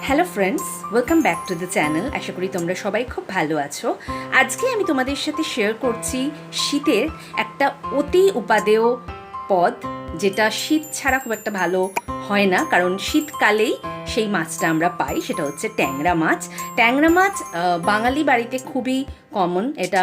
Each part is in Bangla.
Hello friends, welcome back to the channel. আশা করি তোমরা সবাই খুব ভালো আছো। আজকে আমি তোমাদের সাথে শেয়ার করছি শীতের একটা অতি উপাদেয় পদ, যেটা শীত ছাড়া খুব একটা ভালো হয় না, কারণ শীতকালেই সেই মাছটা আমরা পাই। সেটা হচ্ছে ট্যাংরা মাছ। ট্যাংরা মাছ বাঙালি বাড়িতে খুবই কমন। এটা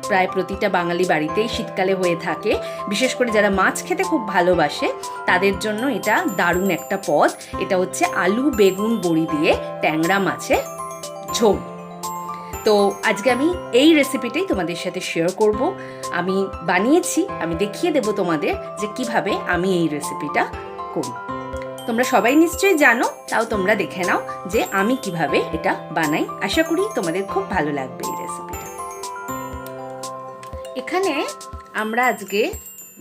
প্রায় প্রতিটা বাঙালি বাড়িতেই শীতকালে হয়ে থাকে। বিশেষ করে যারা মাছ খেতে খুব ভালোবাসে তাদের জন্য এটা দারুণ একটা পদ। এটা হচ্ছে আলু বেগুন বড়ি দিয়ে ট্যাংরা মাছের ঝোল। তো আজকে আমি এই রেসিপিটাই তোমাদের সাথে শেয়ার করব। আমি বানিয়েছি, আমি দেখিয়ে দেব তোমাদের যে কিভাবে আমি এই রেসিপিটা করি। তোমরা সবাই নিশ্চয়ই জানো, তাও তোমরা দেখে নাও যে আমি কিভাবে এটা বানাই। আশা করি তোমাদের খুব ভালো লাগবে এই রেসিপিটা। এখানে আমরা আজকে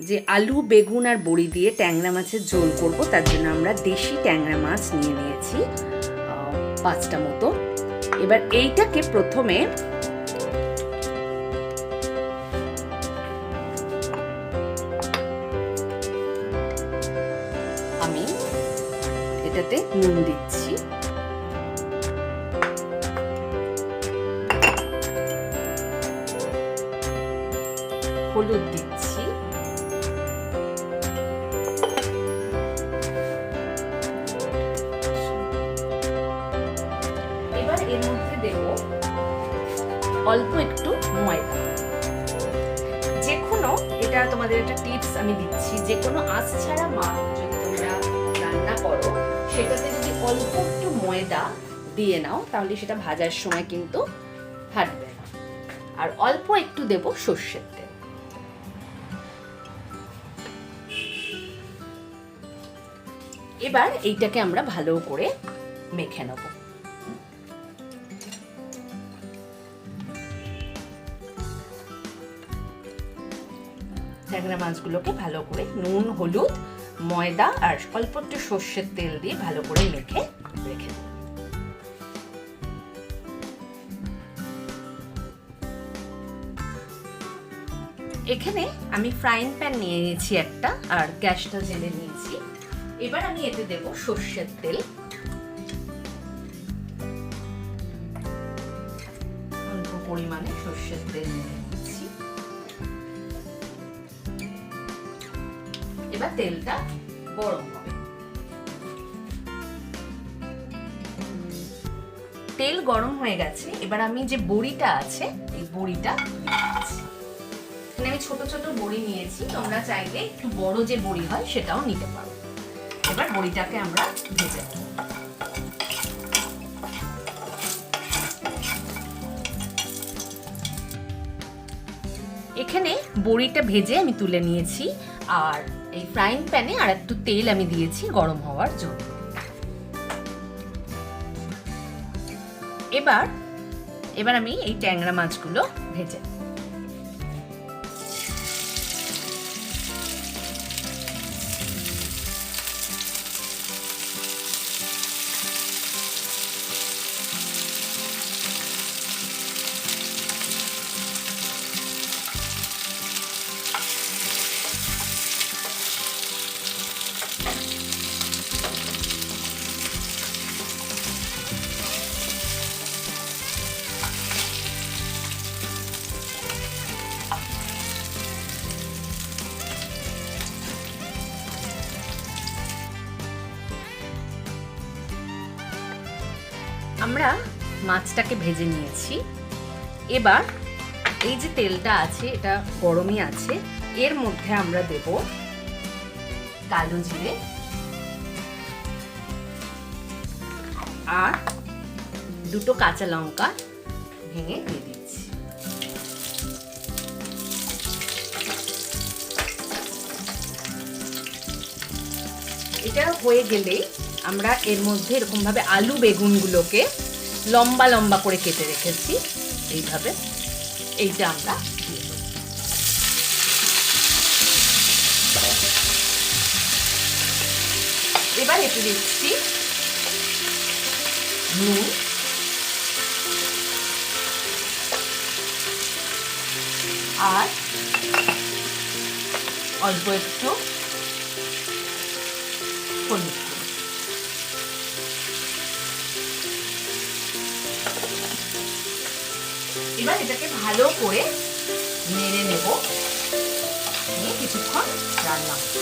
যে আলু বেগুন আর বড়ি দিয়ে ট্যাংরা মাছের ঝোল করব, তার জন্য আমরা দেশি ট্যাংরা মাছ নিয়ে নিয়েছি 5টা মতো। এবার এইটাকে প্রথমে আমি এটাতে নুন দিচ্ছি, হলুদ দিচ্ছি, এবার এর মধ্যে দেব অল্প একটু ময়দা। যে কোনো, এটা তোমাদের একটা টিপস আমি দিচ্ছি, যে কোনো আঁচ ছাড়া মাছ যদি তোমরা রান্না করো সেটাতে যদি অল্প একটু ময়দা দিয়ে নাও তাহলে সেটা ভাজার সময় কিন্তু ফাটবে না। আর অল্প একটু দেব সর্ষের তেল। এবার এইটাকে আমরা ভালো করে মেখে নেব। ট্যাংরা মাছগুলোকে ভালো করে নুন হলুদ ময়দা আর অল্প একটু সর্ষের তেল দিয়ে ভালো করে মেখে রেখে দেব। এখানে আমি ফ্রাইং প্যান নিয়ে নিয়েছি একটা, আর গ্যাসটা জ্বেলে নিয়েছি। এবার আমি এতে দেব সর্ষের তেল, অল্প পরিমাণে সর্ষের তেল নিয়েছি। এবার তেলটা গরম হবে। তেল গরম হয়ে গেছে। এবার আমি যে বড়িটা আছে এই বড়িটা দিচ্ছি। এখানে আমি ছোট ছোট বড়ি নিয়েছি, তোমরা চাইলে একটু বড় যে বড়ি হয় সেটাও নিতে পারো। এবার বড়িটাকে আমরা ভেজে নেব। এখানে বড়িটা ভেজে আমি তুলে নিয়েছি, আর এই ফ্রাইং প্যানে আর একটু তেল আমি দিয়েছি গরম হওয়ার জন্য। এবার আমি এই ট্যাংরা মাছগুলো ভেজে নেব। আমরা মাছটাকে ভেজে নিয়েছি। এবার এই যে তেলটা আছে এটা গরমই আছে, এর মধ্যে আমরা দেব কালো জিরে আর 2টো কাঁচা লঙ্কা ভেঙে দিয়ে দিচ্ছি। এটা হয়ে গেলেই আমরা এর মধ্যে এরকম ভাবে আলু বেগুনগুলোকে লম্বা লম্বা করে কেটে রেখেছি, এইভাবে এইটা আমরা দিয়ে দেব। এবার এতে দিচ্ছি নুন আর অল্প একটু হলুদ। এবার এটাকে ভালো করে নেড়ে নেব, নিয়ে কিছুক্ষণ রান্না করব।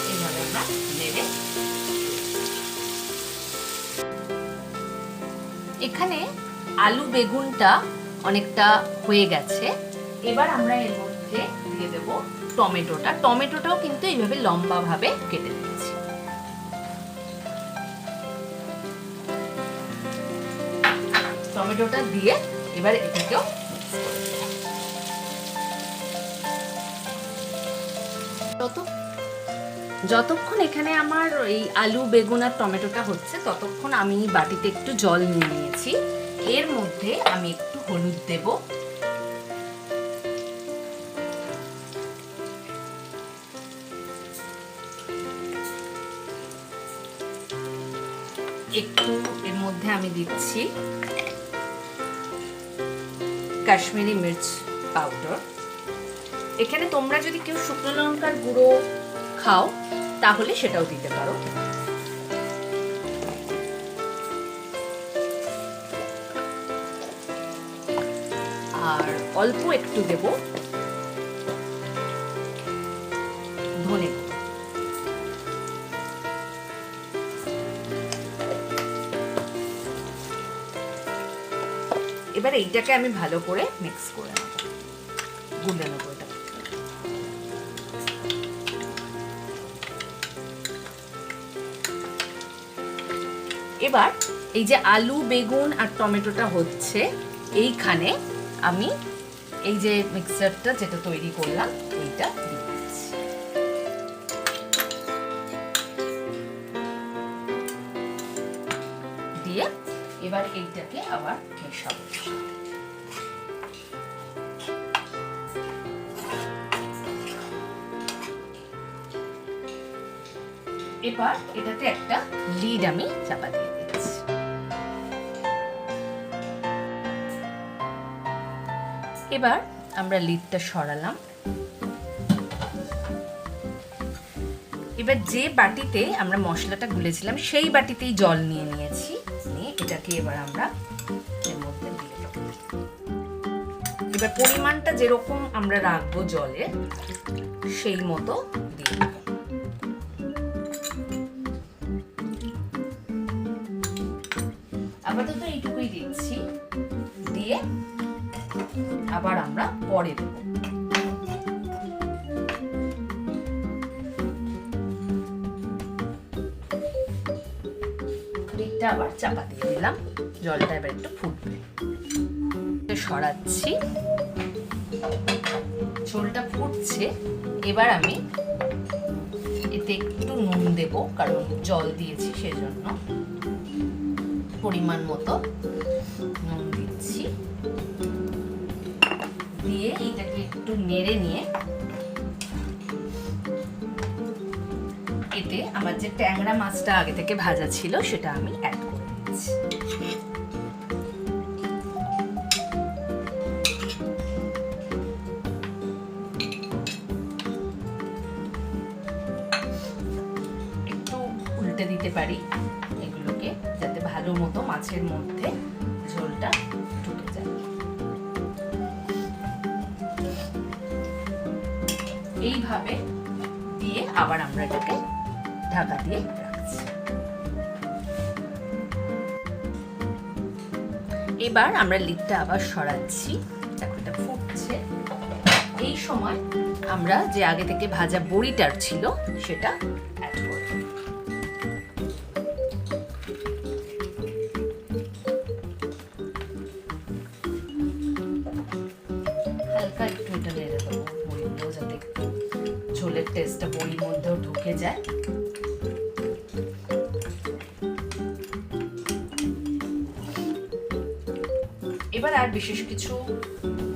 এইভাবে আমরা নেড়ে, এখানে আলু বেগুনটা অনেকটা হয়ে গেছে। এবার আমরা এর মধ্যে দিয়ে দেব টমেটোটা। টমেটোটাও কিন্তু এইভাবে লম্বা ভাবে কেটে দিয়েছি। টমেটোটা দিয়ে এবার এটাকেও যতক্ষণ এখানে আমার এই আলু বেগুন আর টমেটোটা হচ্ছে, ততক্ষণ আমি বাটিতে একটু জল নিয়ে নিয়েছি। এর মধ্যে আমি একটু হলুদ দেব, একটু এর মধ্যে আমি দিচ্ছি কাশ্মীরি মির্চ পাউডার। এখানে তোমরা যদি কেউ শুকনো লঙ্কার গুঁড়ো খাও তাহলে সেটাও দিতে পারো। আর অল্প একটু দেব ধনে। এবার এইটাকে আমি ভালো করে মিক্স করে নেব, গুলে নেব এটা। এবার এই যে আলু বেগুন আর টমেটোটা হচ্ছে, এইখানে আমি এই যে মিক্সচারটা যেটা তৈরি করলাম এইটা দিয়ে দিচ্ছি। দিয়ে এবার এইটাকে আবার মেশাবো। এবার এটাতে একটা লিড আমি চাপা দিয়ে দিচ্ছি। এবার আমরা লিডটা সরালাম। এবার যে বাটিতে আমরা মশলাটা গুলেছিলাম সেই বাটিতেই জল নিয়ে নিয়েছি, নিয়ে এটাকে এবার আমরা এর মধ্যে দিয়ে দেবো। এবার পরিমাণটা যেরকম আমরা রাখবো জলের, সেই মতো দিয়ে দেবো। আপাতত এইটুকুই দিচ্ছি, দিয়ে আবার আমরা পরে দেব। লিডটা আবার চাপা দিয়ে দিলাম, জলটা এবার একটু ফুটবে। সরাচ্ছি, ঝোলটা ফুটছে। এবার আমি এতে একটু নুন দেব, কারণ জল দিয়েছি সেজন্য। পরিমাণ মতো নুন দিচ্ছি, দিয়ে এটাকে একটু নেড়ে নিয়ে এতে আমার যে ট্যাংরা মাছটা আগে থেকে ভাজা ছিল সেটা আমি অ্যাড করে দিচ্ছি। একটু উল্টে দিতে পারি এগুলোকে, যাতে ভালো মতো মাছের মধ্যে ঝোলটা ঢুকে যায়। এইভাবে দিয়ে আবার আমরা এটাকে ঢাকা দিয়ে রাখছি। এবার আমরা লিডটা আবার সরাচ্ছি, দেখো এটা ফুটছে। এই সময় আমরা যে আগে থেকে ভাজা বড়িটার ছিল সেটা অ্যাড করব। হালকা একটু এটা নেড়ে দেবো বড়িগুলো, যাতে একটু ঝোলের টেস্টটা বড়ির মধ্যেও ঢুকে যায়। এবার আর বিশেষ কিছু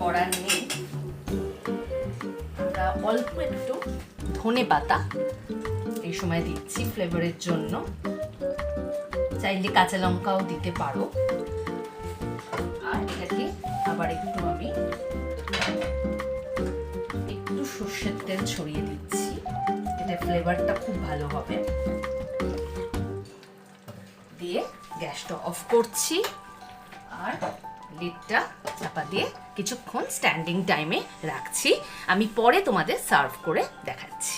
করার নেই, আমরা অল্প একটু ধনে পাতা এই সময় দিচ্ছি ফ্লেভারের জন্য। চাইলে কাঁচা লঙ্কাও দিতে পারো। আর এটাকে আবার একটু আমি একটু সর্ষের তেল ছড়িয়ে দিচ্ছি। থাকলে ফ্লেভারটা খুব ভালো হবে। দিয়ে গ্যাসটা অফ করছি আর লিডটা চাপা দিয়ে কিছুক্ষণ স্ট্যান্ডিং টাইমে রাখছি। আমি পরে তোমাদের সার্ভ করে দেখাচ্ছি।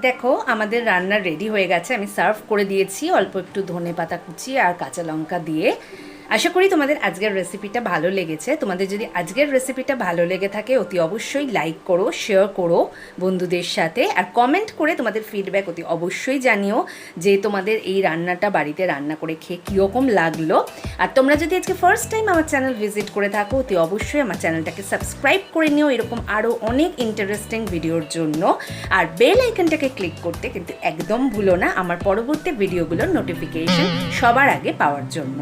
দেখো আমাদের রান্না রেডি হয়ে গেছে, আমি সার্ভ করে দিয়েছি অল্প একটু ধনেপাতা কুচি আর কাঁচা লঙ্কা দিয়ে। আশা করি তোমাদের আজকের রেসিপিটা ভালো লেগেছে। তোমাদের যদি আজকের রেসিপিটা ভালো লেগে থাকে অতি অবশ্যই লাইক করো, শেয়ার করো বন্ধুদের সাথে, আর কমেন্ট করে তোমাদের ফিডব্যাক অতি অবশ্যই জানিও যে তোমাদের এই রান্নাটা বাড়িতে রান্না করে খেয়ে কীরকম লাগলো। আর তোমরা যদি আজকে ফার্স্ট টাইম আমার চ্যানেল ভিজিট করে থাকো অতি অবশ্যই আমার চ্যানেলটাকে সাবস্ক্রাইব করে নিও এরকম আরও অনেক ইন্টারেস্টিং ভিডিওর জন্য। আর বেল আইকনটাকে ক্লিক করতে কিন্তু একদম ভুলো না আমার পরবর্তী ভিডিওগুলোর নোটিফিকেশন সবার আগে পাওয়ার জন্য।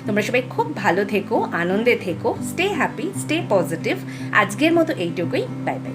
তোমরা সবাই খুব ভালো থেকো, আনন্দে থেকো, স্টে হ্যাপি, স্টে পজিটিভ। আজকের মতো এইটুকুই, বাই বাই।